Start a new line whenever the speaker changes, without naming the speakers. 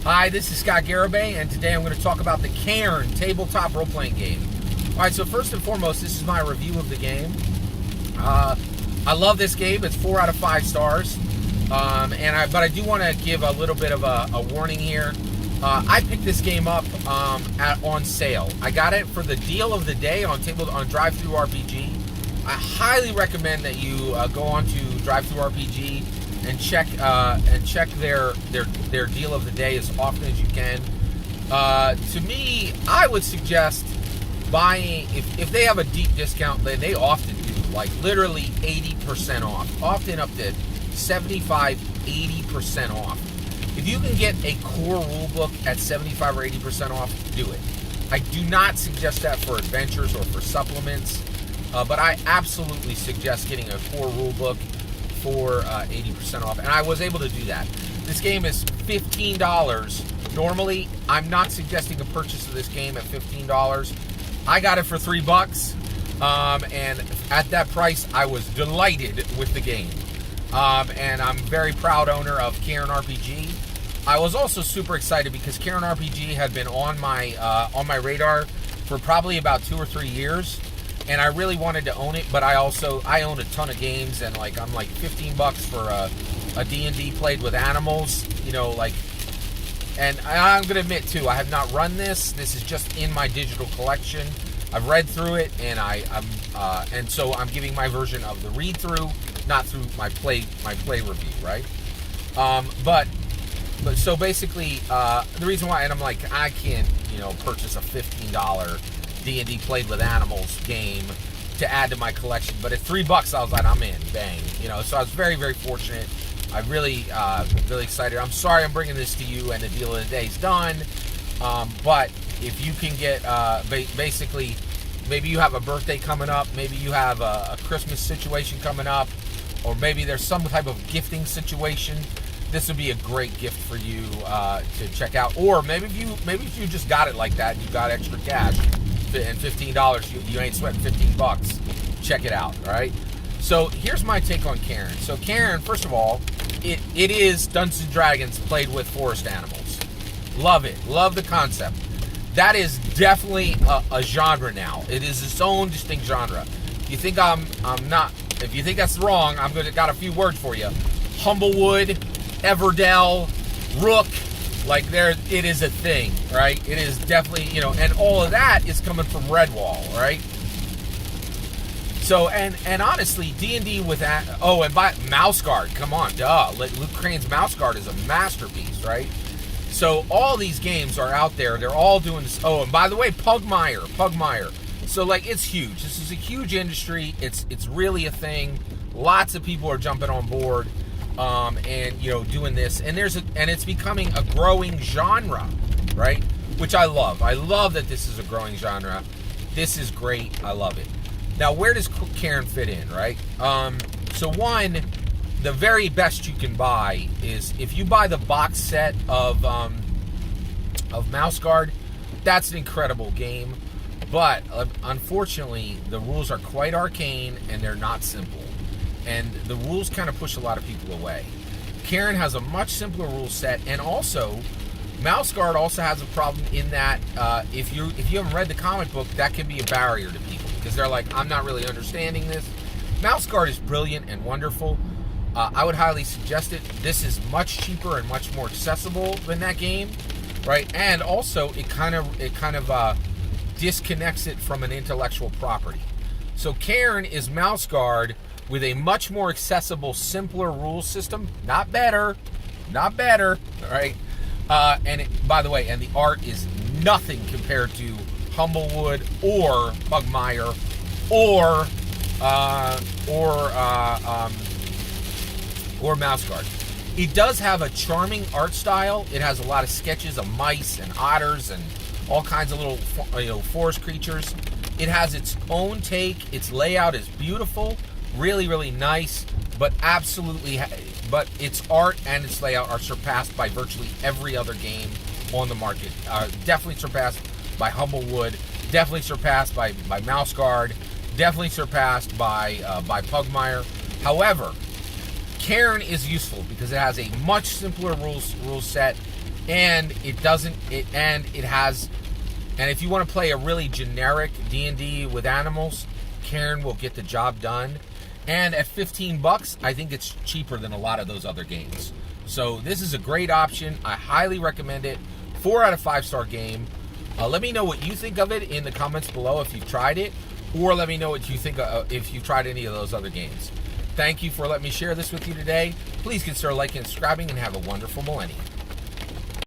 Hi, this is Logan Garibay, and today I'm going to talk about the Cairn tabletop role-playing game. Alright, so first and foremost, this is my review of the game. I love this game. It's 4 out of 5 stars. But I do want to give a little bit of a warning here. I picked this game up on sale. I got it for the deal of the day on DriveThruRPG. I highly recommend that you go on to DriveThruRPG and check their deal of the day as often as you can. To me, I would suggest buying, if they have a deep discount, then they often do, like literally 80% off, often up to 75, 80% off. If you can get a core rulebook at 75 or 80% off, do it. I do not suggest that for adventures or for supplements, but I absolutely suggest getting a core rulebook for 80% off, and I was able to do that. This game is $15. Normally, I'm not suggesting a purchase of this game at $15. I got it for $3, and at that price, I was delighted with the game. And I'm very proud owner of Cairn RPG. I was also super excited because Cairn RPG had been on my radar for probably about 2 or 3 years, and I really wanted to own it. But I own a ton of games, and I'm like $15 for a D&D played with animals, And I'm gonna admit too, I have not run this. This is just in my digital collection. I've read through it, and so I'm giving my version of the read through, not through my play review, right? But so basically, the reason why, and I'm like, I can't, purchase a $15 D&D played with animals game to add to my collection. But at $3, I was like, I'm in, bang, So I was very, very fortunate. I'm really, really excited. I'm sorry I'm bringing this to you, and the deal of the day is done. But if you can get, basically, maybe you have a birthday coming up, maybe you have a Christmas situation coming up, or maybe there's some type of gifting situation, this would be a great gift for you to check out. Or maybe if you just got it like that and you got extra cash and $15, you ain't sweating $15. Check it out, all right? So here's my take on Cairn. So Cairn, first of all, it is Dungeons & Dragons played with forest animals. Love it. Love the concept. That is definitely a genre now. It is its own distinct genre. If you think if you think that's wrong, got a few words for you. Humblewood, Everdell, Rook, it is a thing, right? It is definitely, and all of that is coming from Redwall, right? So, and honestly, D&D with that, and by Mouseguard, come on, duh. Luke Crane's Mouseguard is a masterpiece, right? So all these games are out there. They're all doing this. Oh, and by the way, Pugmire. So it's huge. This is a huge industry. It's really a thing. Lots of people are jumping on board, and doing this. And it's becoming a growing genre, right? Which I love. I love that this is a growing genre. This is great. I love it. Now, where does Cairn fit in, right? So one, the very best you can buy is if you buy the box set of Mouseguard. That's an incredible game, but unfortunately, the rules are quite arcane and they're not simple, and the rules kind of push a lot of people away. Cairn has a much simpler rule set, and also Mouseguard also has a problem in that if you haven't read the comic book, that can be a barrier to people because they're like, I'm not really understanding this. Mouseguard is brilliant and wonderful. I would highly suggest it. This is much cheaper and much more accessible than that game, right? And also, it kind of disconnects it from an intellectual property. So Cairn is Mouseguard with a much more accessible, simpler rule system. Not better, all right? By the way, and the art is nothing compared to Humblewood or Pugmire or Mouseguard. It does have a charming art style. It has a lot of sketches of mice and otters and all kinds of little forest creatures. It has its own take. Its layout is beautiful, really, really nice, but its art and its layout are surpassed by virtually every other game on the market. Definitely surpassed by Humblewood, definitely surpassed by Mouseguard, definitely surpassed by Pugmire. However, Cairn is useful because it has a much simpler rules set. and it has, and if you want to play a really generic D&D with animals, Cairn will get the job done. And at $15, I think it's cheaper than a lot of those other games. So this is a great option. I highly recommend it. 4 out of 5-star game. Let me know what you think of it in the comments below if you've tried it, or let me know what you think if you've tried any of those other games. Thank you for letting me share this with you today. Please consider liking and subscribing, and have a wonderful millennium.